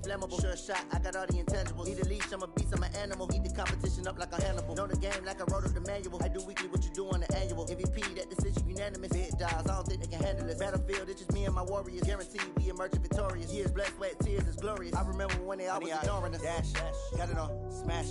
flammable. Sure shot, I got all the intangibles. Need a leash, I'm a beast, I'm an animal. Eat the competition up like a Hannibal. Know the game like I wrote up the manual. I do weekly what you do on the annual. MVP, that decision unanimous. Big dogs, I don't think they can handle it. Battlefield, it's just me and my warriors. Guaranteed we emerge victorious. Years, blood, sweat, tears, is glorious. I remember when they always ignoring us. Dash, got it on, smash,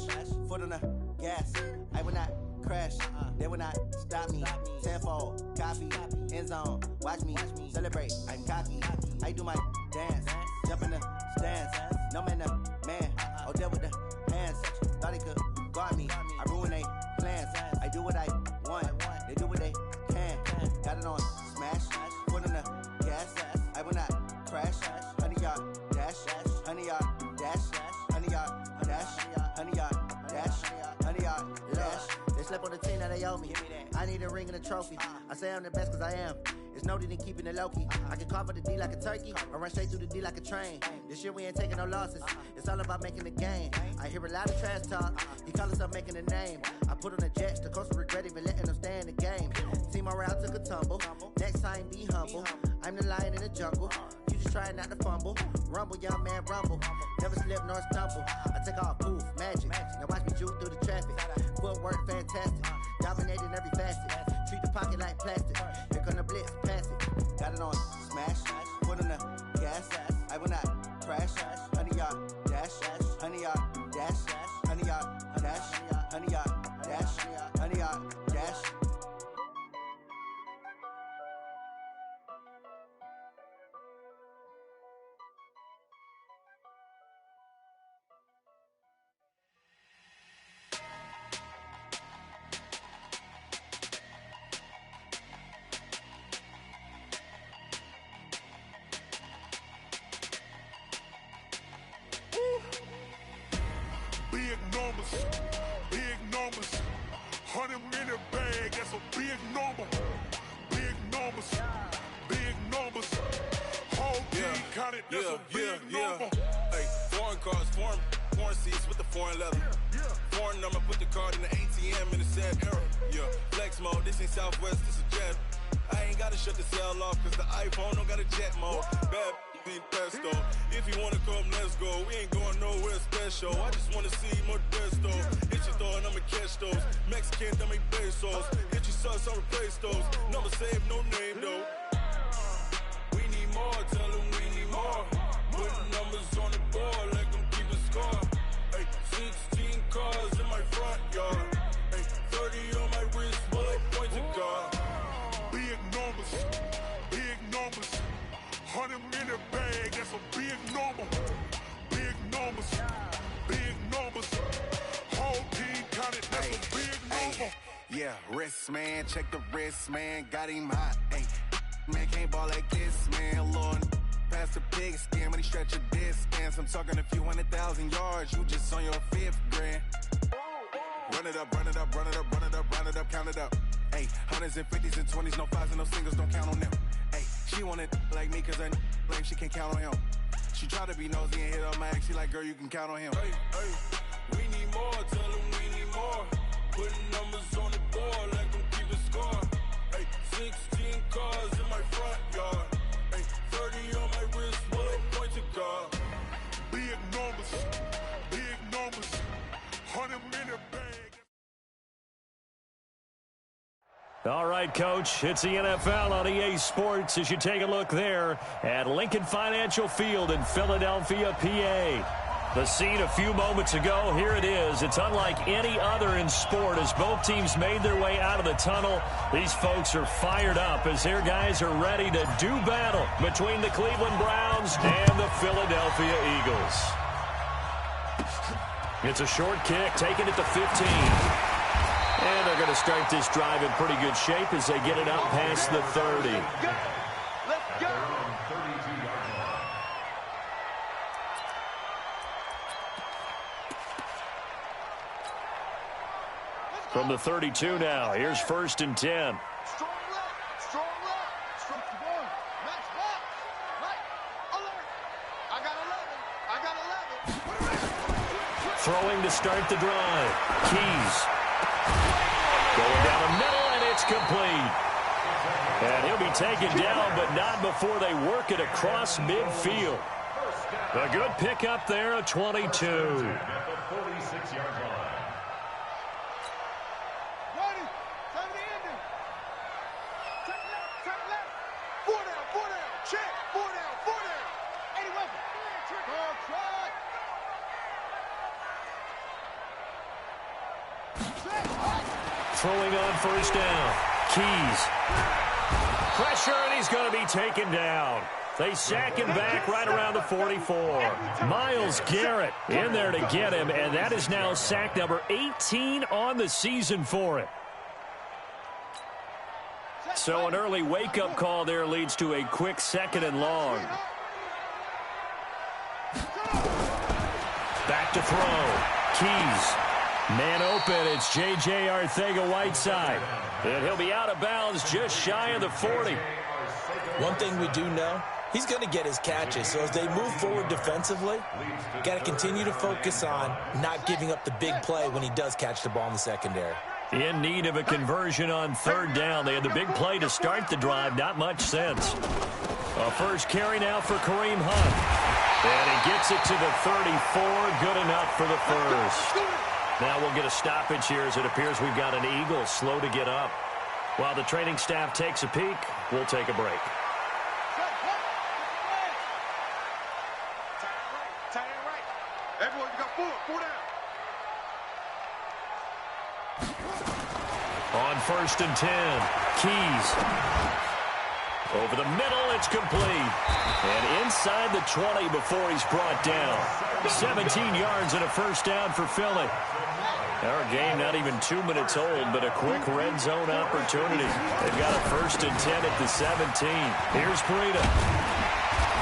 foot on the gas. I will not crash, they will not stop me. Tenfold, copy, end zone, watch me celebrate. I'm cocky, I do my dance, jump in the stands. No man, man, oh there with the hands. Thought he could guard me, I ruin they plans. I do what I want, they do what they can. Got it on, smash, foot on the gas. I will not crash, 100-yard dash, 100-yard dash, 100-yard dash, 100-yard dash, 100-yard dash. They slept on the team that they owe me. I need a ring and a trophy. I say I'm the best cause I am. It's noted in keeping it low-key. I can carve up the D like a turkey or run straight through the D like a train. This year we ain't taking no losses. It's all about making the game. I hear a lot of trash talk. He call himself making a name. I put on the Jets. The coach will regret even letting them stay in the game. Team morale took a tumble. Next time be humble. I'm the lion in the jungle. You just trying not to fumble. Rumble, young man, rumble. Never slip nor stumble. I take off, poof, magic. Now watch me juke through the traffic. Footwork fantastic. Dominating every facet. Treat the pocket like plastic. Here come the blitz, pass it. Got it on, smash. Foot on the gas. I will not crash. 100-yard dash. 100-yard dash. 100-yard dash. 100-yard dash. 100-yard dash. Big numbers, 100-minute bag, that's a big number. Big numbers, whole team counted, that's a big number. Hey, foreign cars, foreign seats with the foreign leather. Foreign number, put the card in the ATM in the sad era. Yeah, flex mode, this ain't Southwest, this is Jet. I ain't gotta shut the cell off, cause the iPhone don't got a jet mode. Bad being pesto. If you wanna come, let's go. We ain't going nowhere special. I just wanna see more desto. Hit your throw and I'ma catch those. Mexican, that make pesos. Hit your sauce, I'll replace those. Number save, no name though. We need more, tell them we need more. Putting numbers on the board, let them keep a score. Hey, 16 cars in my front yard. Hey, 30 on my wrist, bullet point to God. Big numbers, 100-minute bag, that's a big number. Big numbers, whole team counted, that's a big number. Yeah, wrist man, check the wrist man, got him hot. Ay, man can't ball like this, man. Lord, past the pig skin when he stretch a distance. I'm talking a few 100,000 yards, you just on your 5th grand. Run it up, run it up, run it up, run it up, run it up, count it up. Ay, 100s and 50s and 20s, no 5s and no singles, don't count on them. Ay, she want it like me cause I blame she can't count on him. She try to be nosy and hit up my ex, she like, girl, you can count on him. Hey, we need more, tell them we need more. Putting numbers on the board, let them keep a score. Hey, 16 cars in my front yard. Hey, 30 on my wrist, bullet point to God. Big numbers, 100-minute bag. All right, Coach, it's the NFL on EA Sports as you take a look there at Lincoln Financial Field in Philadelphia, PA. The scene a few moments ago, here it is. It's unlike any other in sport as both teams made their way out of the tunnel. These folks are fired up as their guys are ready to do battle between the Cleveland Browns and the Philadelphia Eagles. It's a short kick, taking it to 15. And they're going to start this drive in pretty good shape as they get it up past the 30. Let's go! From the 32 now, here's 1st and 10. Strong left, strong one, match back, right, alert. I got 11. Throwing to start the drive. Keys. Going down the middle, and it's complete. And he'll be taken down, but not before they work it across midfield. A good pickup there, a 22. At the 46-yard line. Ready? Time to end it. Turn left, turn left. 4 down, check. 4 down. 80 weapon. Ball try. Throwing on first down. Keys. Pressure, and he's going to be taken down. They sack him back right around the 44. Myles Garrett in there to get him, and that is now sack number 18 on the season for him. So an early wake-up call there leads to a quick 2nd and long. Back to throw. Keys. Man open, it's J.J. Arcega-Whiteside. And he'll be out of bounds just shy of the 40. One thing we do know, he's going to get his catches. So as they move forward defensively, got to continue to focus on not giving up the big play when he does catch the ball in the secondary. In need of a conversion on 3rd down. They had the big play to start the drive. Not much sense. A first carry now for Kareem Hunt. And he gets it to the 34. Good enough for the first. Now we'll get a stoppage here as it appears we've got an Eagle slow to get up. While the training staff takes a peek, we'll take a break. Tight end right. Everyone, you got 4 down. On 1st and 10, Keys. Over the middle, it's complete. And inside the 20 before he's brought down. 17 yards and a first down for Philly. Our game not even 2 minutes old, but a quick red zone opportunity. They've got a 1st and 10 at the 17. Here's Breida.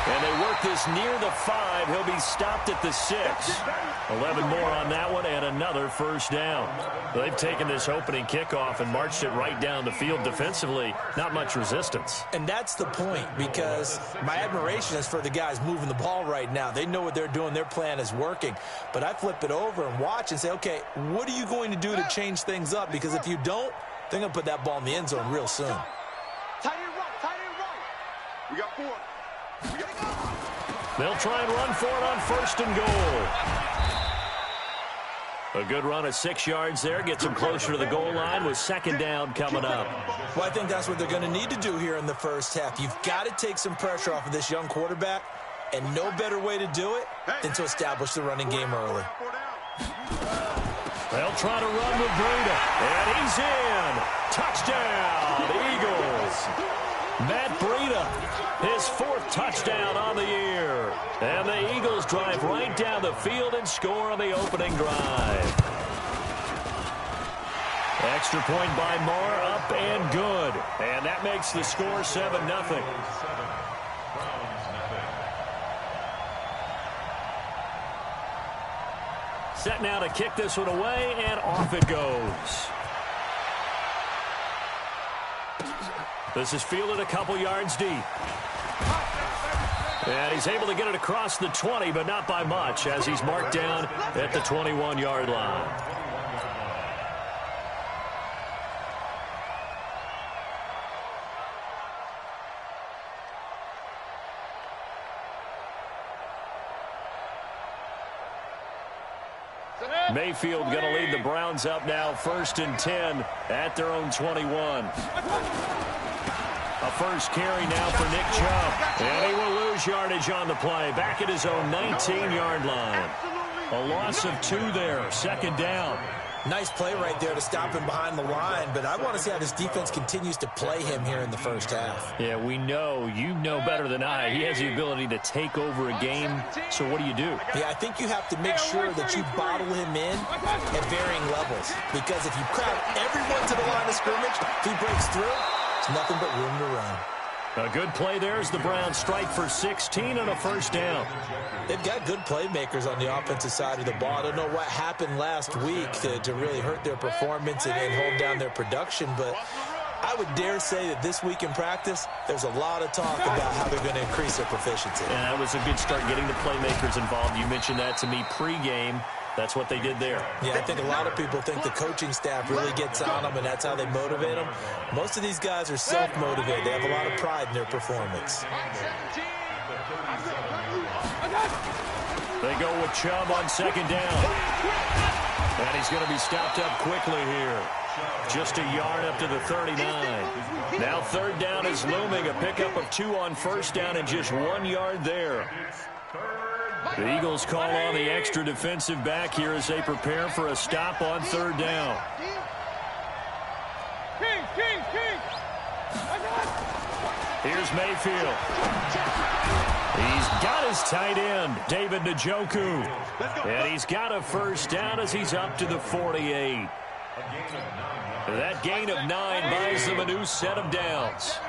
And they work this near the 5. He'll be stopped at the 6. 11 more on that one and another first down. They've taken this opening kickoff and marched it right down the field defensively. Not much resistance. And that's the point, because my admiration is for the guys moving the ball right now. They know what they're doing. Their plan is working. But I flip it over and watch and say, okay, what are you going to do to change things up? Because if you don't, they're going to put that ball in the end zone real soon. Tight end right. We got 4. They'll try and run for it on 1st and goal. A good run of 6 yards there. Gets them closer to the goal line with 2nd down coming up. Well, I think that's what they're going to need to do here in the first half. You've got to take some pressure off of this young quarterback, and no better way to do it than to establish the running game early. They'll try to run with Breida, and he's in. Touchdown, Eagles. Matt Breida, his 4th touchdown on the year. And the Eagles drive right down the field and score on the opening drive. Extra point by Moore, up and good. And that makes the score 7-0. Set now to kick this one away, and off it goes. This is fielded a couple yards deep. And he's able to get it across the 20, but not by much, as he's marked down at the 21-yard line. Mayfield going to lead the Browns up now, 1st and 10 at their own 21. A first carry now for Nick Chubb. And he will lose yardage on the play. Back at his own 19-yard line. A loss of 2 there. 2nd down. Nice play right there to stop him behind the line, but I want to see how this defense continues to play him here in the first half. Yeah, we know. You know better than I. He has the ability to take over a game. So what do you do? Yeah, I think you have to make sure that you bottle him in at varying levels, because if you crowd everyone to the line of scrimmage, if he breaks through, it's nothing but room to run. A good play there as the Browns strike for 16 on a first down. They've got good playmakers on the offensive side of the ball. I don't know what happened last week to really hurt their performance and hold down their production, but I would dare say that this week in practice, there's a lot of talk about how they're going to increase their proficiency. And that was a good start getting the playmakers involved. You mentioned that to me pregame. That's what they did there. Yeah, I think a lot of people think the coaching staff really gets on them, and that's how they motivate them. Most of these guys are self-motivated. They have a lot of pride in their performance. They go with Chubb on second down. And he's going to be stopped up quickly here. Just a yard up to the 39. Now third down is looming. A pickup of 2 on first down and just 1 yard there. The Eagles call on the extra defensive back here as they prepare for a stop on third down. Here's Mayfield. He's got his tight end, David Njoku. And he's got a first down as he's up to the 48. That gain of 9 buys them a new set of downs.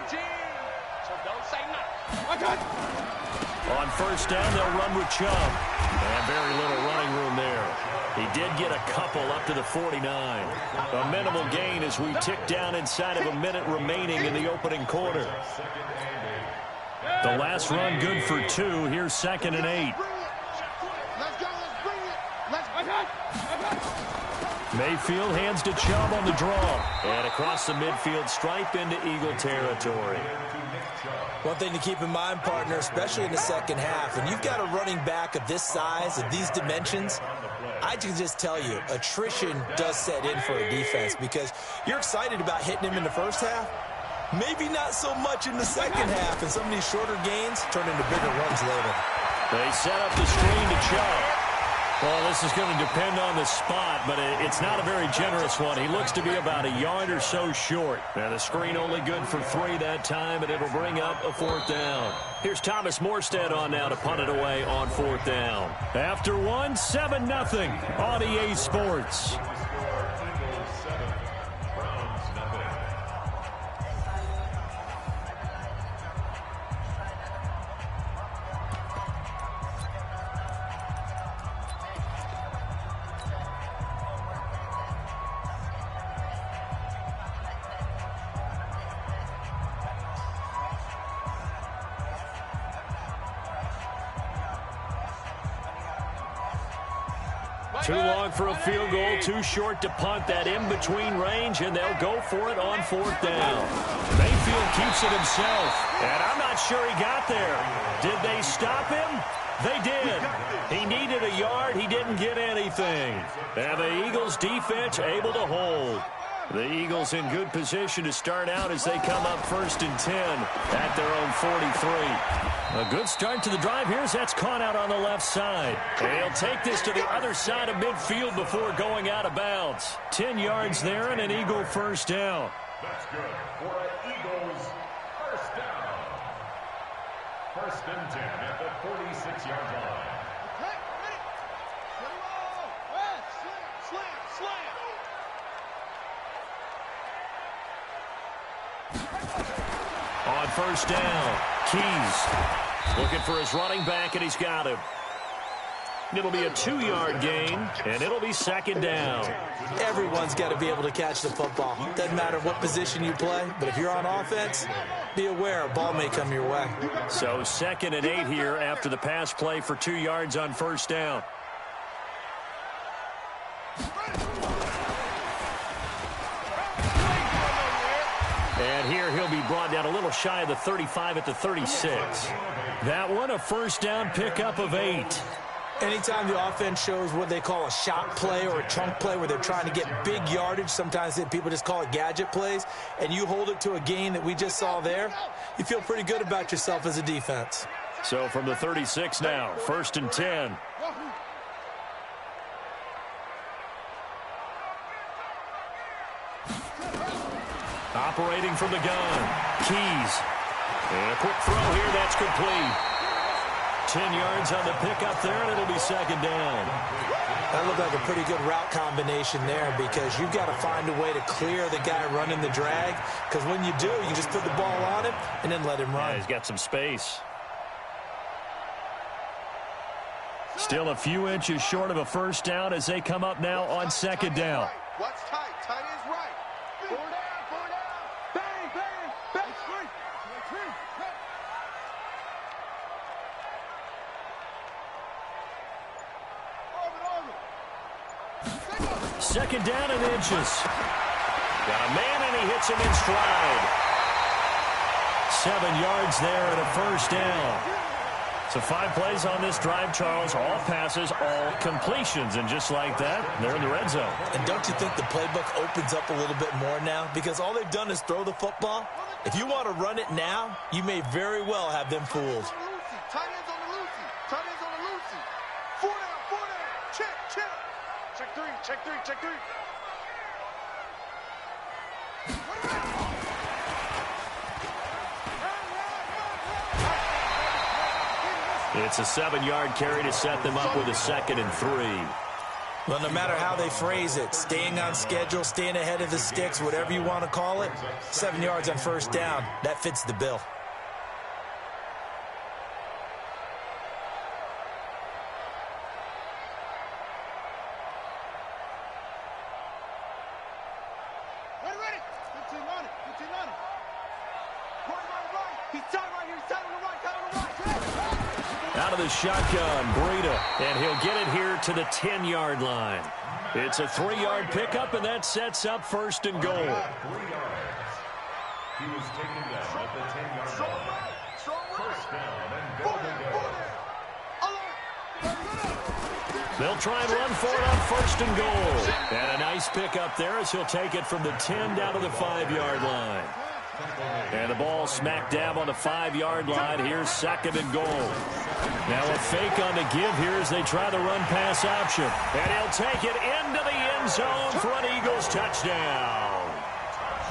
On first down, they'll run with Chubb. And very little running room there. He did get a couple up to the 49. A minimal gain as we tick down inside of a minute remaining in the opening quarter. The last run good for 2. Here's 2nd and 8. Mayfield hands to Chubb on the draw. And across the midfield stripe into Eagle territory. One thing to keep in mind, partner, especially in the second half, when you've got a running back of this size, of these dimensions, I can just tell you, attrition does set in for a defense because you're excited about hitting him in the first half. Maybe not so much in the second half, and some of these shorter gains turn into bigger runs later. They set up the screen to Chubb. Well, this is going to depend on the spot, but it's not a very generous one. He looks to be about a yard or so short. Now, the screen only good for 3 that time, and it'll bring up a 4th down. Here's Thomas Morstead on now to punt it away on 4th down. After 1, 7-0 on EA Sports. Too long for a field goal, too short to punt that in-between range, and they'll go for it on 4th down. Mayfield keeps it himself, and I'm not sure he got there. Did they stop him? They did. He needed a yard. He didn't get anything. And the Eagles defense able to hold. The Eagles in good position to start out as they come up 1st and 10 at their own 43. A good start to the drive here as that's caught out on the left side. And he'll take this to the other side of midfield before going out of bounds. 10 yards there and an Eagle first down. That's good for an Eagles first down. 1st and 10 at the 46-yard line. On first down, Keys looking for his running back, and he's got him. It'll be a 2-yard gain, and it'll be 2nd down. Everyone's got to be able to catch the football. Doesn't matter what position you play, but if you're on offense, be aware a ball may come your way. So 2nd and 8 here after the pass play for 2 yards on first down. And here he'll be brought down a little shy of the 35 at the 36. That one a first down pickup of 8. Anytime the offense shows what they call a shot play or a chunk play where they're trying to get big yardage, sometimes people just call it gadget plays, and you hold it to a gain that we just saw there, you feel pretty good about yourself as a defense. So from the 36 now, 1st and 10. Operating from the gun, Keys. And a quick throw here, that's complete. 10 yards on the pickup there, and it'll be 2nd down. That looked like a pretty good route combination there because you've got to find a way to clear the guy running the drag because when you do, you just put the ball on him and then let him run. Yeah, he's got some space. Still a few inches short of a first down as they come up now on 2nd down. What's tight? Tight is right. 4 down, 4 down. Bang, bang, bang. 3. Second down and inches. Got a man and he hits him in stride. 7 yards there and a first down. So 5 plays on this drive, Charles. All passes, all completions. And just like that, they're in the red zone. And don't you think the playbook opens up a little bit more now? Because all they've done is throw the football. If you want to run it now, you may very well have them fooled. Tight ends on the Lucy. Tight ends on the Lucy. 4 down. Check. Check 3. It's a 7-yard carry to set them up with a 2nd and 3. Well, no matter how they phrase it, staying on schedule, staying ahead of the sticks, whatever you want to call it, 7 yards on first down, that fits the bill. Ready. 15 on it. He's tight right here. He's tight on the right. Out of the shotgun, Breida, and he'll get it here to the 10-yard line. It's a 3-yard pickup, and that sets up 1st and goal. 3 yards. He was taken down at the 10-yard line. First down and goal to go. They'll try and run for it on 1st and goal. And a nice pickup there as he'll take it from the 10 down to the 5-yard line. And the ball smack dab on the 5-yard line. Here's 2nd and goal. Now a fake on the give here as they try the run-pass option. And he'll take it into the end zone for an Eagles touchdown.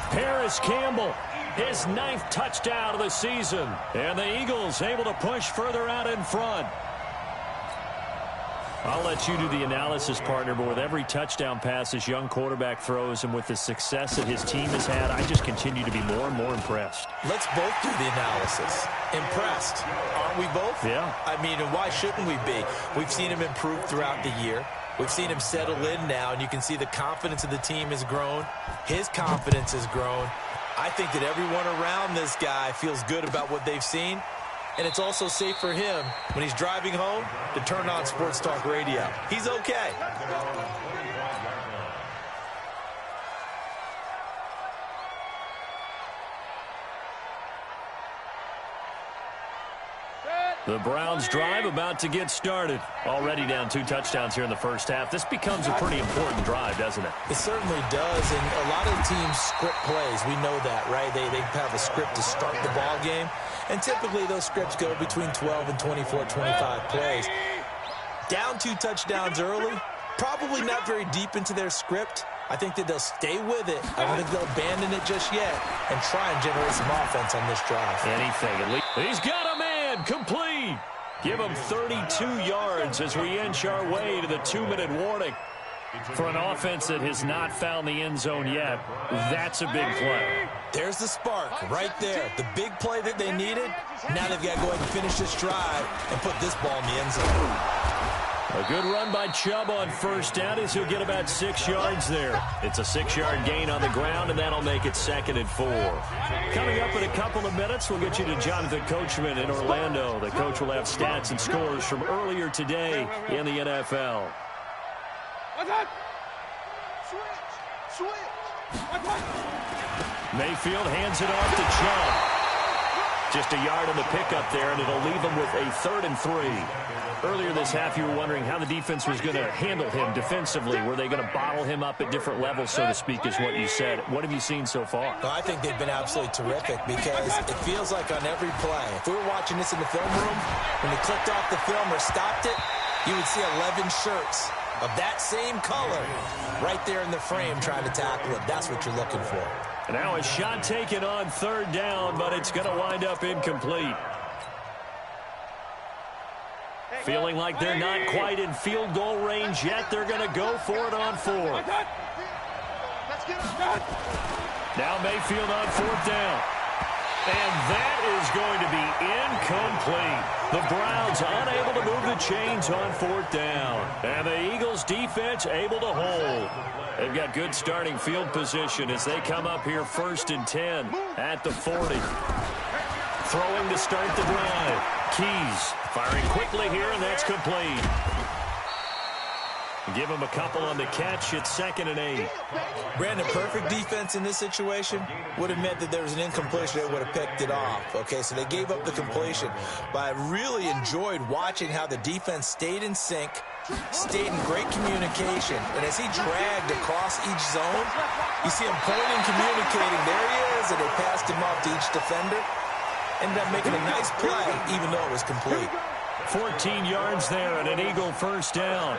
Paris Campbell, his 9th touchdown of the season. And the Eagles able to push further out in front. I'll let you do the analysis, partner, but with every touchdown pass this young quarterback throws and with the success that his team has had, I just continue to be more and more impressed. Let's both do the analysis. Impressed. Aren't we both? Yeah. I mean, and why shouldn't we be? We've seen him improve throughout the year. We've seen him settle in now, and you can see the confidence of the team has grown. His confidence has grown. I think that everyone around this guy feels good about what they've seen. And it's also safe for him when he's driving home to turn on Sports Talk Radio. He's okay. The Browns drive about to get started. Already down 2 touchdowns here in the first half. This becomes a pretty important drive, doesn't it? It certainly does, and a lot of teams script plays. We know that, right? They have a script to start the ball game, and typically those scripts go between 12 and 24, 25 plays. Down 2 touchdowns early, probably not very deep into their script. I think that they'll stay with it. I don't think they'll abandon it just yet and try and generate some offense on this drive. Anything. At least. He's got a man. Complete. Give him 32 yards as we inch our way to the 2-minute warning. For an offense that has not found the end zone yet, that's a big play. There's the spark right there. The big play that they needed. Now they've got to go ahead and finish this drive and put this ball in the end zone. A good run by Chubb on first down as he'll get about 6 yards there. It's a 6-yard gain on the ground, and that'll make it 2nd and 4. Coming up in a couple of minutes, we'll get you to Jonathan Coachman in Orlando. The coach will have stats and scores from earlier today in the NFL. Mayfield hands it off to Chubb. Just a yard on the pickup there, and it'll leave them with a 3rd and 3. Earlier this half, you were wondering how the defense was going to handle him defensively. Were they going to bottle him up at different levels, so to speak, is what you said. What have you seen so far? Well, I think they've been absolutely terrific because it feels like on every play, if we were watching this in the film room, when they clicked off the film or stopped it, you would see 11 shirts of that same color right there in the frame trying to tackle it. That's what you're looking for. And now a shot taken on 3rd down, but it's going to wind up incomplete. Feeling like they're not quite in field goal range yet. They're going to go for it on 4th. Now Mayfield on 4th down. And that is going to be incomplete. The Browns unable to move the chains on 4th down. And the Eagles defense able to hold. They've got good starting field position as they come up here 1st and 10 at the 40. Throwing to start the drive. Keys firing quickly here, and that's complete. Give him a couple on the catch. It's 2nd and 8. Brandon, perfect defense in this situation would have meant that there was an incompletion that would have picked it off. Okay, so they gave up the completion. But I really enjoyed watching how the defense stayed in sync, stayed in great communication. And as he dragged across each zone, you see him pointing, communicating. There he is, and they passed him off to each defender. Ended up making a nice play, even though it was complete. 14 yards there and an Eagle first down.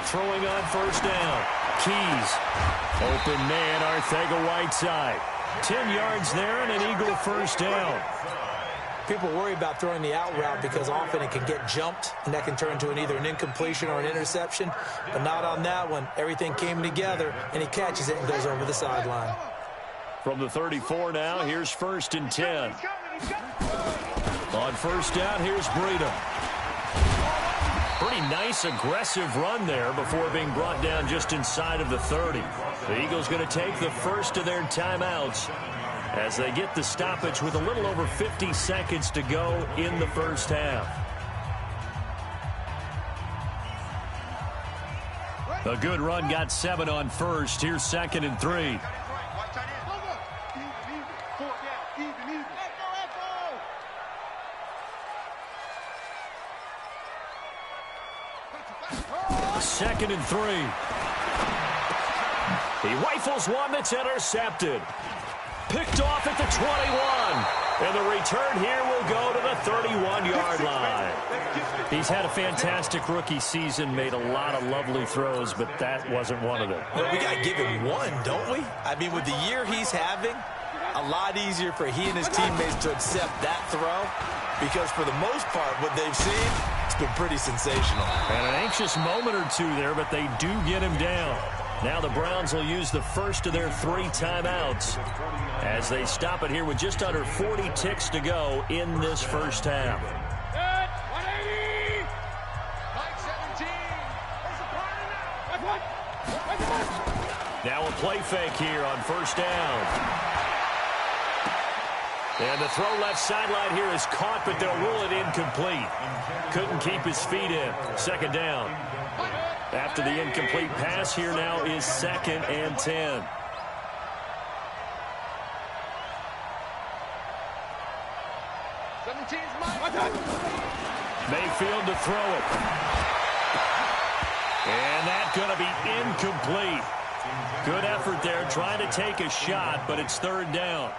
Throwing on first down. Keys. Open man, Arcega-Whiteside. 10 yards there and an Eagle first down. People worry about throwing the out route because often it can get jumped, and that can turn into either an incompletion or an interception. But not on that one. Everything came together, and he catches it and goes over the sideline. From the 34 now, here's 1st and 10. On first down, here's Breida. Pretty nice, aggressive run there before being brought down just inside of the 30. The Eagles going to take the first of their timeouts as they get the stoppage with a little over 50 seconds to go in the first half. A good run got 7 on first. Here's 2nd and 3. Second and 3. He rifles one that's intercepted. Picked off at the 21. And the return here will go to the 31-yard line. He's had a fantastic rookie season, made a lot of lovely throws, but that wasn't one of them. Well, we got to give him one, don't we? I mean, with the year he's having, a lot easier for he and his teammates to accept that throw because for the most part, what they've seen, it's been pretty sensational. And an anxious moment or two there, but they do get him down. Now the Browns will use the first of their 3 timeouts as they stop it here with just under 40 ticks to go in this first half. Now a play fake here on first down. And the throw left sideline here is caught, but they'll rule it incomplete. Couldn't keep his feet in. 2nd down. After the incomplete pass, here now is 2nd and 10. Mayfield to throw it. And that's going to be incomplete. Good effort there, trying to take a shot, but it's 3rd down.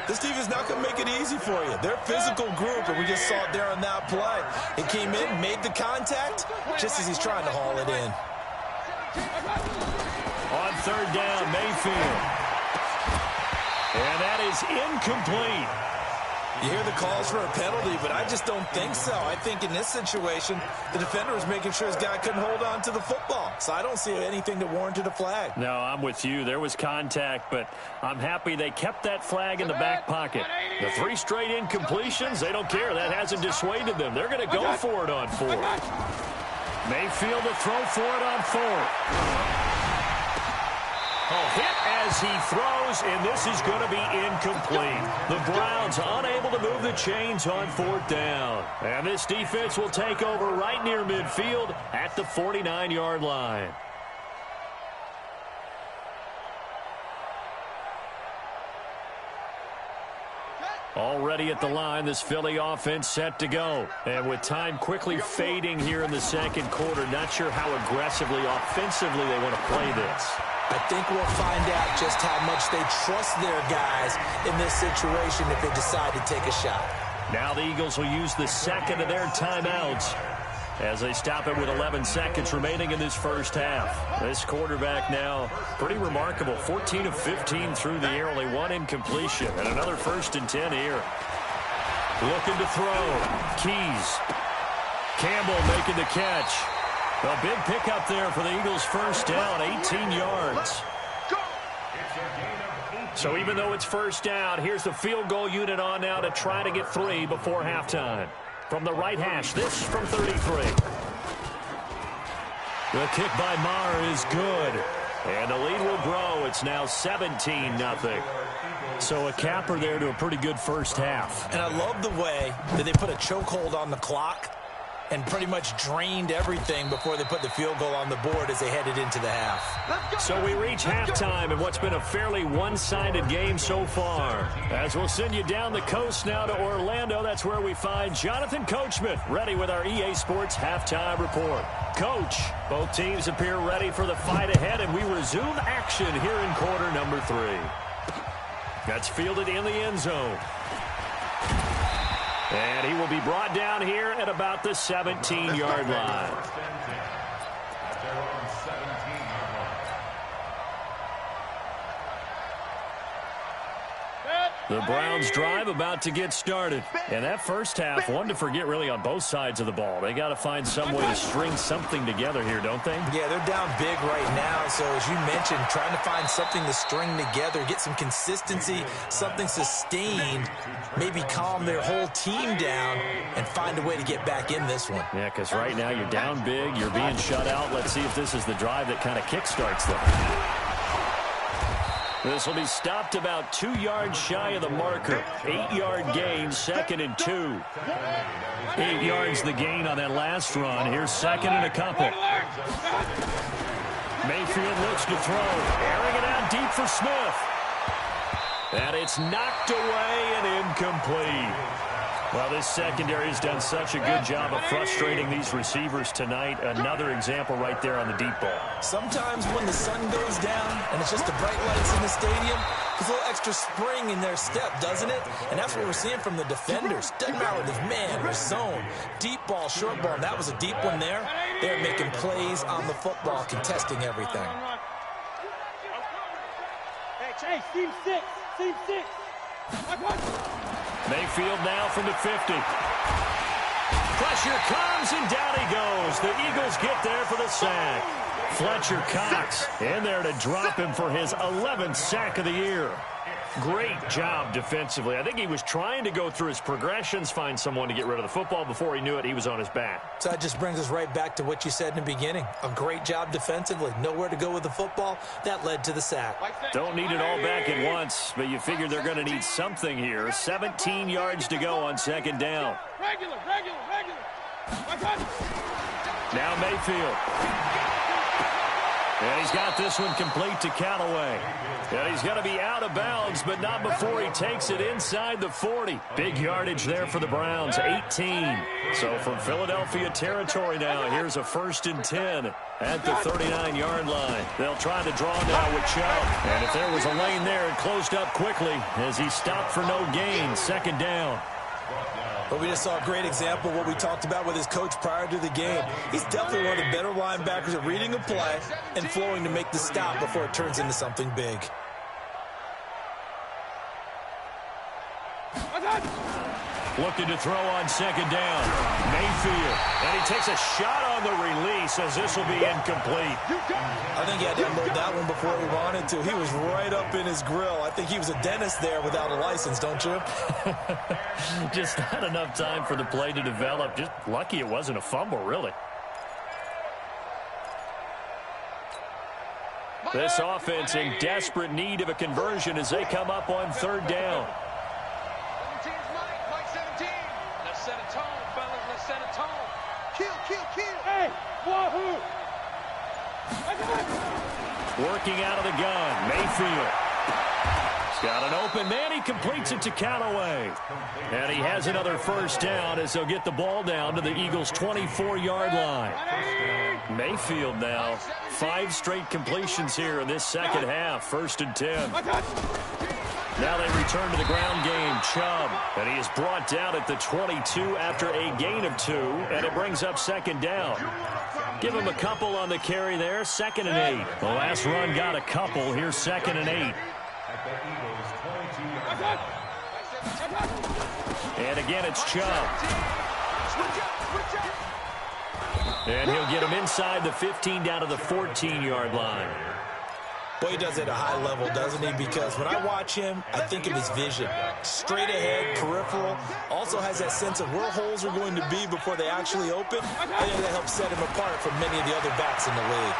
This team is not going to make it easy for you. They're a physical group, and we just saw it there on that play. He came in, made the contact, just as he's trying to haul it in. On 3rd down, Mayfield. And that is incomplete. You hear the calls for a penalty, but I just don't think so. I think in this situation, the defender was making sure his guy couldn't hold on to the football. So I don't see anything that warranted a flag. No, I'm with you. There was contact, but I'm happy they kept that flag in the back pocket. The 3 straight incompletions, they don't care. That hasn't dissuaded them. They're going to go for it on 4th. Mayfield to throw for it on 4th. Hit as he throws, and this is going to be incomplete. The Browns unable to move the chains on 4th down. And this defense will take over right near midfield at the 49-yard line. Already at the line, this Philly offense set to go. And with time quickly fading here in the 2nd quarter, not sure how aggressively, offensively they want to play this. I think we'll find out just how much they trust their guys in this situation if they decide to take a shot. Now the Eagles will use the 2nd of their timeouts as they stop it with 11 seconds remaining in this first half. This quarterback now pretty remarkable. 14 of 15 through the air, only 1 incompletion. And another 1st and 10 here. Looking to throw. Keys. Campbell making the catch. A big pickup there for the Eagles' first down, 18 yards. So even though it's first down, here's the field goal unit on now to try to get 3 before halftime. From the right hash, this from 33. The kick by Maher is good. And the lead will grow. It's now 17-0. So a capper there to a pretty good first half. And I love the way that they put a chokehold on the clock and pretty much drained everything before they put the field goal on the board as they headed into the half. So we reach halftime in what's been a fairly one-sided game so far. As we'll send you down the coast now to Orlando, that's where we find Jonathan Coachman ready with our EA Sports halftime report. Coach, both teams appear ready for the fight ahead, and we resume action here in quarter number 3. That's fielded in the end zone. And he will be brought down here at about the 17-yard line. The Browns drive about to get started. And that first half, one to forget really on both sides of the ball. They got to find some way to string something together here, don't they? Yeah, they're down big right now. So as you mentioned, trying to find something to string together, get some consistency, something sustained, maybe calm their whole team down and find a way to get back in this one. Yeah, because right now you're down big, you're being shut out. Let's see if this is the drive that kind of kickstarts them. This will be stopped about 2 yards shy of the marker. 8-yard gain, 2nd and 2. 8 yards the gain on that last run. Here's 2nd and a couple. Mayfield looks to throw. Airing it out deep for Smith. And it's knocked away and incomplete. Well, this secondary has done such a good job of frustrating these receivers tonight. Another example right there on the deep ball. Sometimes when the sun goes down and it's just the bright lights in the stadium, there's a little extra spring in their step, doesn't it? And that's what we're seeing from the defenders. Doesn't matter if it's man or zone, deep ball, short ball. And that was a deep one there. They're making plays on the football, contesting everything. Hey, team 6, team 6. Mayfield now from the 50. Pressure comes, and down he goes. The Eagles get there for the sack. Fletcher Cox in there to drop him for his 11th sack of the year. Great job defensively. I think he was trying to go through his progressions, find someone to get rid of the football. Before he knew it, he was on his back. So that just brings us right back to what you said in the beginning. A great job defensively. Nowhere to go with the football. That led to the sack. Don't need it all back at once, but you figure they're going to need something here. 17 yards to go on 2nd down. Regular. Now Mayfield. And he's got this one complete to Callaway. And he's going to be out of bounds, but not before he takes it inside the 40. Big yardage there for the Browns, 18. So from Philadelphia territory now, here's a 1st and 10 at the 39-yard line. They'll try to draw now with Chubb. And if there was a lane there, it closed up quickly as he stopped for no gain. 2nd down. But we just saw a great example of what we talked about with his coach prior to the game. He's definitely one of the better linebackers at reading a play and flowing to make the stop before it turns into something big. Looking to throw on 2nd down. Mayfield. And he takes a shot on the release as this will be incomplete. I think he had to unload that one before he wanted to. He was right up in his grill. I think he was a dentist there without a license, don't you? Just not enough time for the play to develop. Just lucky it wasn't a fumble, really. This offense in desperate need of a conversion as they come up on 3rd down. Set a tone, fellas. Let's set a tone. Kill. Hey, wahoo! Working out of the gun, Mayfield. He's got an open man. He completes it to Callaway. And he has another 1st down as they'll get the ball down to the Eagles' 24-yard line. Mayfield now, 5 straight completions here in this 2nd half. 1st and 10. Now they return to the ground game. Chubb, and he is brought down at the 22 after a gain of 2, and it brings up 2nd down. Give him a couple on the carry there. 2nd and 8. The last run got a couple. Here's 2nd and 8. And again, it's Chubb. And he'll get him inside the 15 down to the 14-yard line. Boy, he does it at a high level, doesn't he? Because when I watch him, I think of his vision. Straight ahead, peripheral. Also has that sense of where holes are going to be before they actually open. I think that helps set him apart from many of the other backs in the league.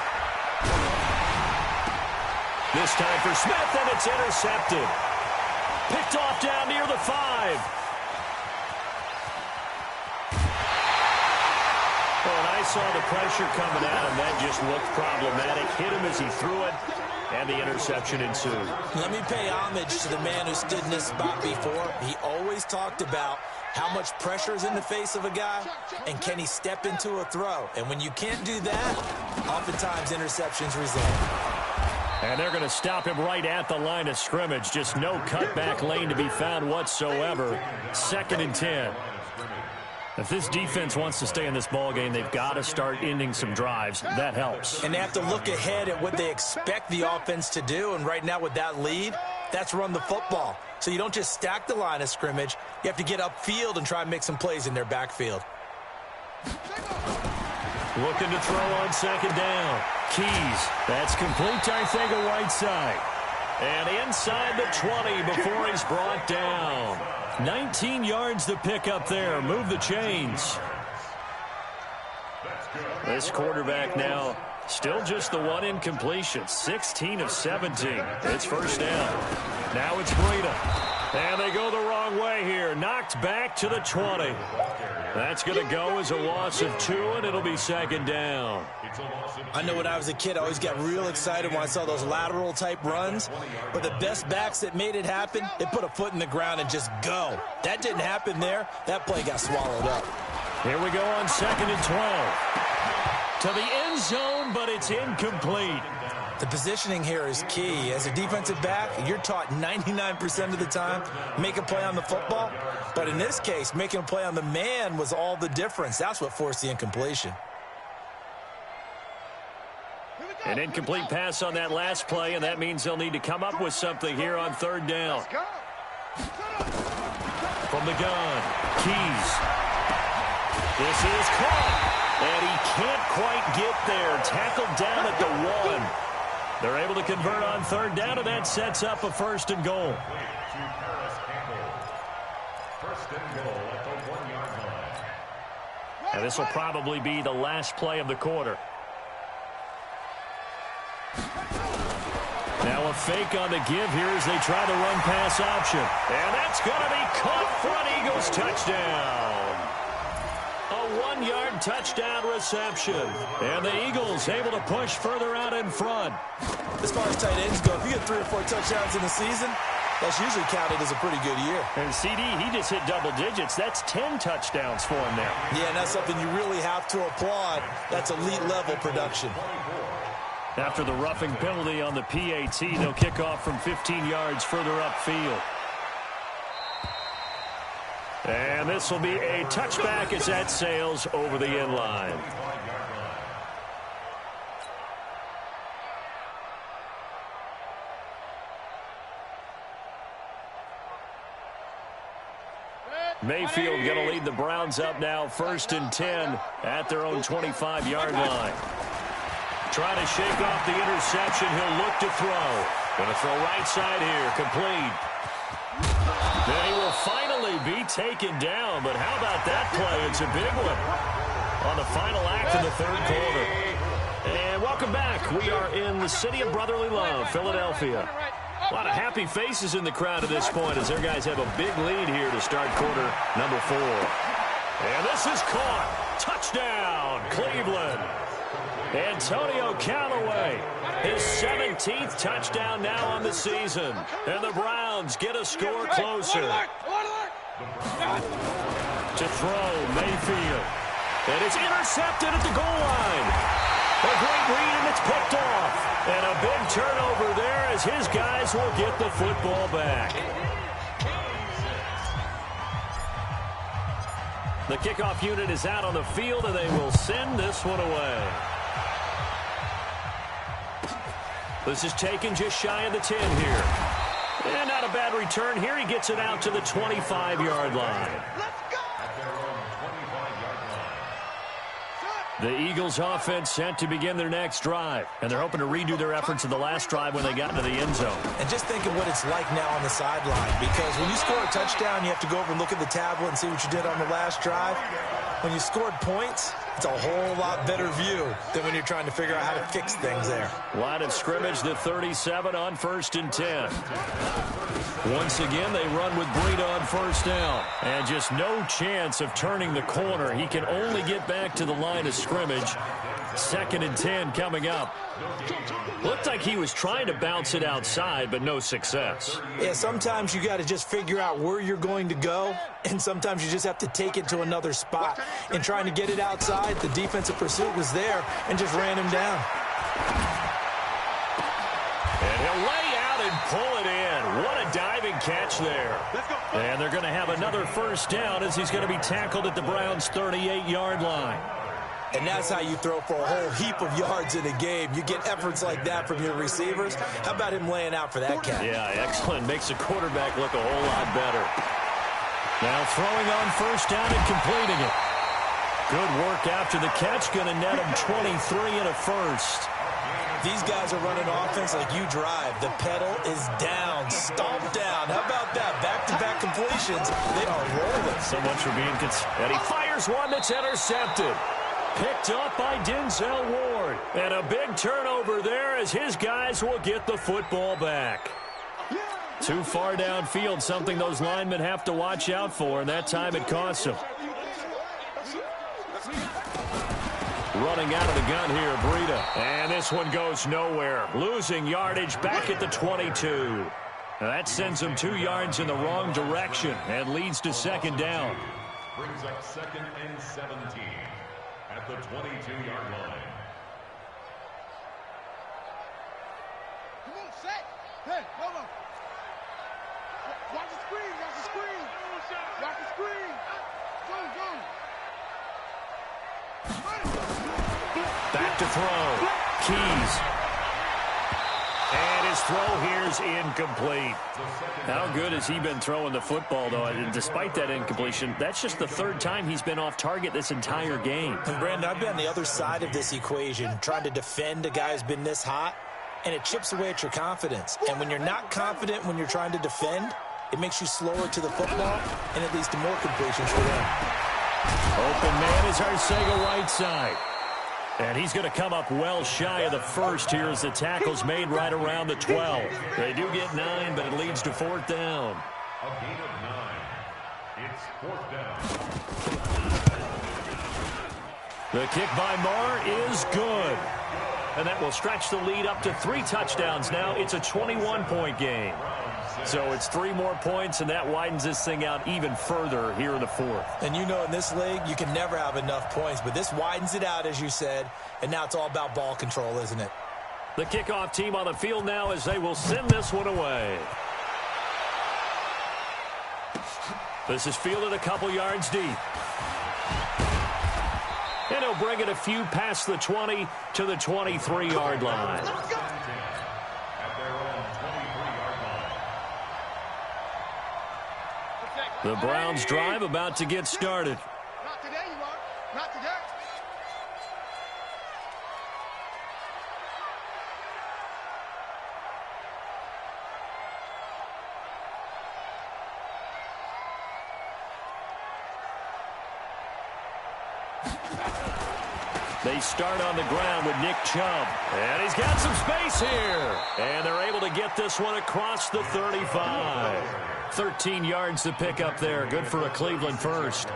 This time for Smith, and it's intercepted. Picked off down near the 5. Well, and I saw the pressure coming at him. That just looked problematic. Hit him as he threw it, and the interception ensued. Let me pay homage to the man who stood in this spot before. He always talked about how much pressure is in the face of a guy, and can he step into a throw? And when you can't do that, oftentimes interceptions result. And they're going to stop him right at the line of scrimmage. Just no cutback lane to be found whatsoever. 2nd and 10. If this defense wants to stay in this ballgame, they've got to start ending some drives. That helps. And they have to look ahead at what they expect the offense to do. And right now with that lead, that's run the football. So you don't just stack the line of scrimmage. You have to get upfield and try and make some plays in their backfield. Looking to throw on 2nd down. Keys. That's complete to Arcega-Whiteside. And inside the 20 before he's brought down. 19 yards to pick up there. Move the chains. This quarterback now still just the one incompletion. 16 of 17. It's 1st down. Now it's Breida. And they go the wrong way here. Knocked back to the 20. That's going to go as a loss of 2, and it'll be 2nd down. I know when I was a kid, I always got real excited when I saw those lateral-type runs. But the best backs that made it happen, they put a foot in the ground and just go. That didn't happen there. That play got swallowed up. Here we go on 2nd and 12. To the end zone, but it's incomplete. The positioning here is key. As a defensive back, you're taught 99% of the time, make a play on the football. But in this case, making a play on the man was all the difference. That's what forced the incompletion. An incomplete pass on that last play, and that means they'll need to come up with something here on 3rd down. From the gun, Keys. This is caught, and he can't quite get there. Tackled down at the 1. They're able to convert on 3rd down, and that sets up a 1st and goal. And this will probably be the last play of the quarter. Now a fake on the give here as they try the run-pass option. And that's going to be caught for an Eagles touchdown. A 1-yard touchdown reception. And the Eagles able to push further out in front. As far as tight ends go, if you get 3 or 4 touchdowns in a season, that's usually counted as a pretty good year. And CD, he just hit double digits. That's 10 touchdowns for him now. Yeah, and that's something you really have to applaud. That's elite-level production. After the roughing penalty on the PAT, they'll kick off from 15 yards further upfield. And this will be a touchback as that sails over the end line. Mayfield going to lead the Browns up now, 1st and 10 at their own 25-yard line. Trying to shake off the interception. He'll look to throw. Going to throw right side here. Complete. Then he will finally be taken down. But how about that play? It's a big one on the final act of the 3rd quarter. And welcome back. We are in the city of brotherly love, Philadelphia. A lot of happy faces in the crowd at this point as their guys have a big lead here to start quarter number 4. And this is caught. Touchdown, Cleveland. Antonio Callaway, his 17th touchdown now on the season. And the Browns get a score closer. To throw, Mayfield. And it's intercepted at the goal line. A great read, and it's picked off. And a big turnover there as his guys will get the football back. The kickoff unit is out on the field, and they will send this one away. This is taken just shy of the 10 here. And not a bad return here. He gets it out to the 25-yard line. The Eagles offense set to begin their next drive. And they're hoping to redo their efforts in the last drive when they got into the end zone. And just think of what it's like now on the sideline. Because when you score a touchdown, you have to go over and look at the tablet and see what you did on the last drive. When you scored points, It's a whole lot better view than when you're trying to figure out how to fix things there. Line of scrimmage, the 37 on 1st and 10. Once again, they run with Breida on 1st down. And just no chance of turning the corner. He can only get back to the line of scrimmage. 2nd and 10 coming up. Looked like he was trying to bounce it outside, but no success. Yeah, sometimes you got to just figure out where you're going to go, and sometimes you just have to take it to another spot. And trying to get it outside, the defensive pursuit was there and just ran him down. And he'll lay out and pull it in. What a diving catch there. And they're going to have another 1st down as he's going to be tackled at the Browns' 38-yard line. And that's how you throw for a whole heap of yards in a game. You get efforts like that from your receivers. How about him laying out for that catch? Yeah, excellent. Makes the quarterback look a whole lot better. Now throwing on 1st down and completing it. Good work after the catch. Going to net him 23 and a 1st. These guys are running offense like you drive. The pedal is down, stomped down. How about that? Back-to-back completions. They are rolling. So much for being and he fires one that's intercepted. Picked up by Denzel Ward. And a big turnover there as his guys will get the football back. Too far downfield, something those linemen have to watch out for, and that time it costs them. Running out of the gun here, Breida. And this one goes nowhere. Losing yardage back at the 22. Now that sends them 2 yards in the wrong direction and leads to 2nd down. Brings up 2nd and 17 at the 22-yard line. Come on, set. Hey, hold on. Watch the screen, watch the screen. Watch the screen. Go. Back to throw. Keys. And his throw here is incomplete. How good has he been throwing the football, though? And despite that incompletion, that's just the 3rd time he's been off target this entire game. And Brandon, I've been on the other side of this equation, trying to defend a guy who's been this hot, and it chips away at your confidence. And when you're not confident when you're trying to defend, it makes you slower to the football, and it leads to more completions for them. Open man is Arcega-Whiteside. And he's going to come up well shy of the 1st here as the tackle's made right around the 12. They do get 9, but it leads to 4th down. A gain of 9. It's 4th down. The kick by Marr is good. And that will stretch the lead up to 3 touchdowns now. It's a 21-point game. So it's 3 more points, and that widens this thing out even further here in the 4th. And you know in this league, you can never have enough points, but this widens it out, as you said, and now it's all about ball control, isn't it? The kickoff team on the field now as they will send this one away. This is fielded a couple yards deep. And he'll bring it a few past the 20 to the 23-yard line. The Browns drive about to get started. Not today, you are. Not today. They start on the ground with Nick Chubb. And he's got some space here. And they're able to get this one across the 35. 13 yards to pick up there. Good for a Cleveland first.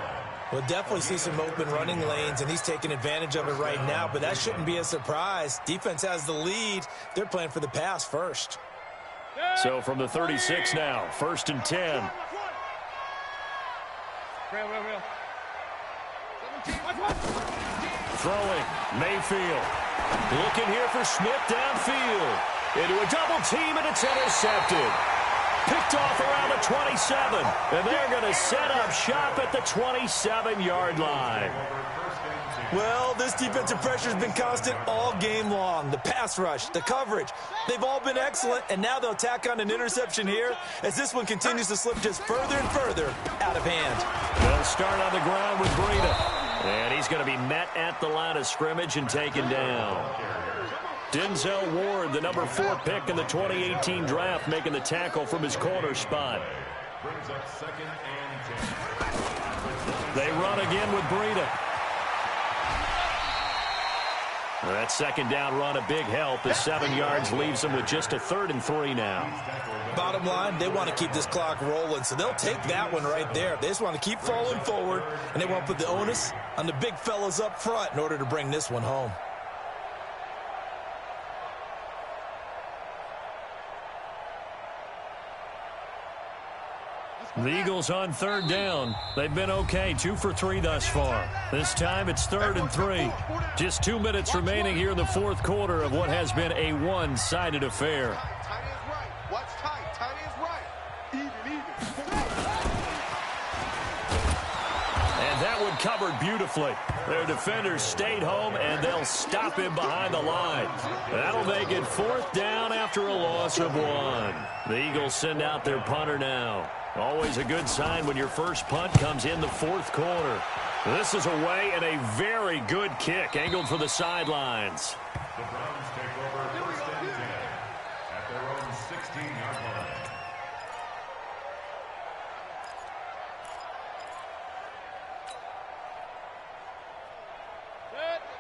We'll definitely see some open running lanes, and he's taking advantage of it right now, but that shouldn't be a surprise. Defense has the lead. They're playing for the pass first. So from the 36 now, 1st and 10. Throwing, Mayfield. Looking here for Smith downfield. Into a double team, and it's intercepted. Picked off around the 27. And they're going to set up shop at the 27-yard line. Well, this defensive pressure has been constant all game long. The pass rush, the coverage, they've all been excellent, and now they'll tack on an interception here as this one continues to slip just further and further out of hand. They'll start on the ground with Breida. And he's going to be met at the line of scrimmage and taken down. Denzel Ward, the number 4 pick in the 2018 draft, making the tackle from his corner spot. Brings up 2nd and 10. They run again with Breida. That second down run, a big help. The 7 yards leaves them with just a 3rd and 3 now. Bottom line, they want to keep this clock rolling, so they'll take that one right there. They just want to keep falling forward, and they want to put the onus on the big fellas up front in order to bring this one home. The Eagles on 3rd down. They've been okay, 2 for 3 thus far. This time it's 3rd and 3. Just 2 minutes remaining here in the 4th quarter of what has been a one-sided affair. Tight is right. Watch tight. Tight is right. Even. And that one covered beautifully. Their defenders stayed home, and they'll stop him behind the line. That'll make it 4th down after a loss of 1. The Eagles send out their punter now. Always a good sign when your first punt comes in the 4th quarter. This is away and a very good kick angled for the sidelines. The Browns take over 1st and 10 at their own 16-yard line.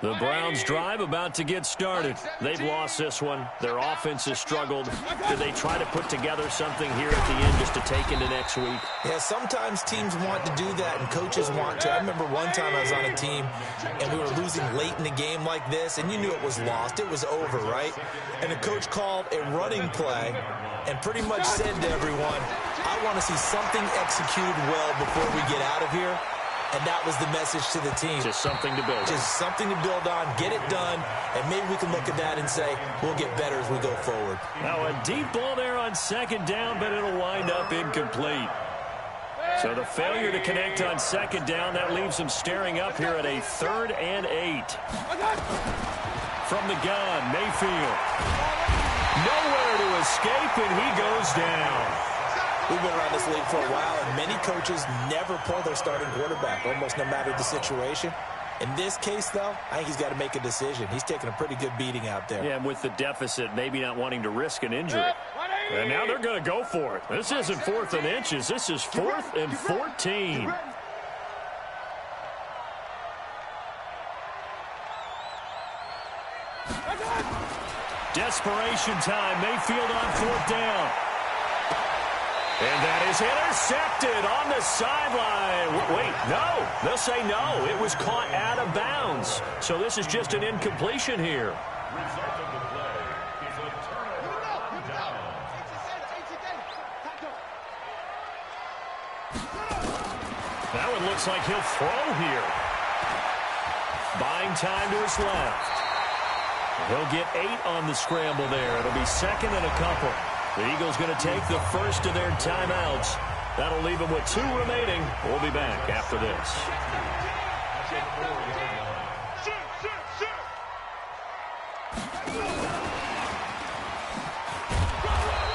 The Browns drive about to get started. They've lost this one. Their offense has struggled. Do they try to put together something here at the end just to take into next week? Yeah, sometimes teams want to do that and coaches want to. I remember one time I was on a team and we were losing late in the game like this, and you knew it was lost. It was over, right? And the coach called a running play and pretty much said to everyone, I want to see something executed well before we get out of here. And that was the message to the team. Just something to build on. Just something to build on, get it done, and maybe we can look at that and say, we'll get better as we go forward. Now a deep ball there on 2nd down, but it'll wind up incomplete. So the failure to connect on 2nd down, that leaves them staring up here at a 3rd and 8. From the gun, Mayfield. Nowhere to escape, and he goes down. We've been around this league for a while, and many coaches never pull their starting quarterback, almost no matter the situation. In this case, though, I think he's got to make a decision. He's taking a pretty good beating out there. Yeah, and with the deficit, maybe not wanting to risk an injury. And now they're going to go for it. This isn't 4th and inches. This is 4th and 14. Desperation time. Mayfield on 4th down. And that is intercepted on the sideline. Wait, no. They'll say no. It was caught out of bounds. So this is just an incompletion here. Result of the play is a turnover on down. That one looks like he'll throw here. Buying time to his left. He'll get 8 on the scramble there. It'll be 2nd and a couple. The Eagles going to take the first of their timeouts. That'll leave them with 2 remaining. We'll be back after this.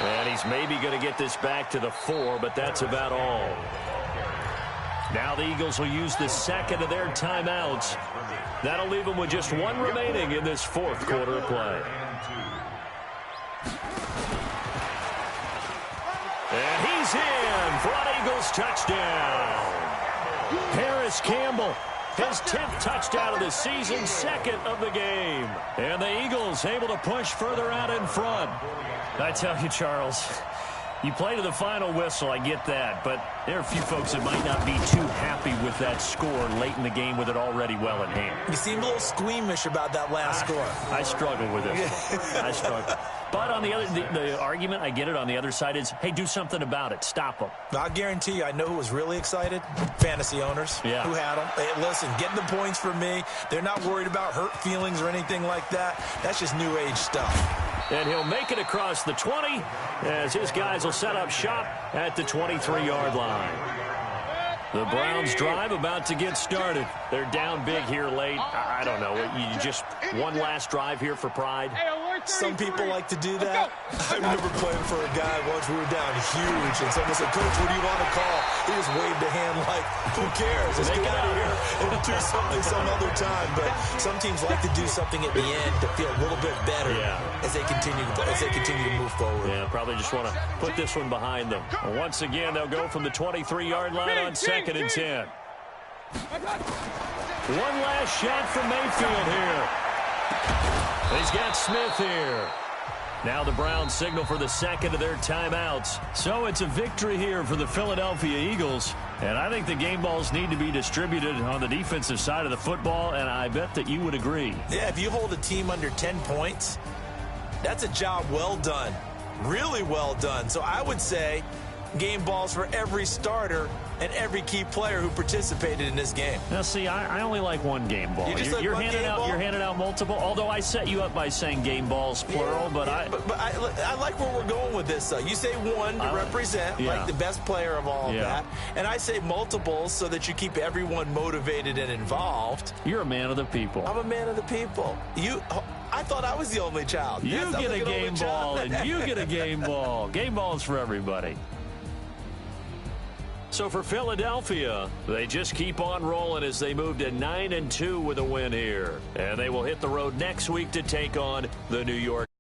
And he's maybe going to get this back to the 4, but that's about all. Now the Eagles will use the 2nd of their timeouts. That'll leave them with just 1 remaining in this 4th quarter of play. And he's in for an Eagles touchdown. Harris Campbell, his 10th touchdown of the season, 2nd of the game. And the Eagles able to push further out in front. I tell you, Charles, you play to the final whistle, I get that, but there are a few folks that might not be too happy with that score late in the game with it already well in hand. You seem a little squeamish about that last score. I struggle with it. I struggle. But on the other, the argument, I get it, on the other side is, hey, do something about it. Stop them. I guarantee you, I know who was really excited. Fantasy owners who had them. Hey, listen, getting the points for me. They're not worried about hurt feelings or anything like that. That's just new age stuff. And he'll make it across the 20 as his guys will set up shop at the 23-yard line. The Browns drive about to get started. They're down big here late. I don't know. You just one last drive here for pride. Some people like to do that. I remember playing for a guy once. We were down huge, and someone said, Coach, what do you want to call? He just waved a hand like, who cares? Let's get out of here and do something some other time. But some teams like to do something at the end to feel a little bit better as they continue to move forward. Yeah, probably just want to put this one behind them. And once again, they'll go from the 23-yard line on 2nd and 10. One last shot from Mayfield here. He's got Smith here. Now the Browns signal for the second of their timeouts. So it's a victory here for the Philadelphia Eagles. And I think the game balls need to be distributed on the defensive side of the football, and I bet that you would agree. Yeah, if you hold a team under 10 points, that's a job well done. Really well done. So I would say game balls for every starter and every key player who participated in this game. Now, see, I only like one game ball. You're handing out multiple, although I set you up by saying game balls, plural. But I like where we're going with this. You say one to represent, like the best player of all of that. And I say multiples so that you keep everyone motivated and involved. You're a man of the people. I'm a man of the people. I thought I was the only child. You get a game ball, and you get a game ball. Game balls for everybody. So for Philadelphia, they just keep on rolling as they move to 9-2 with a win here. And they will hit the road next week to take on the New York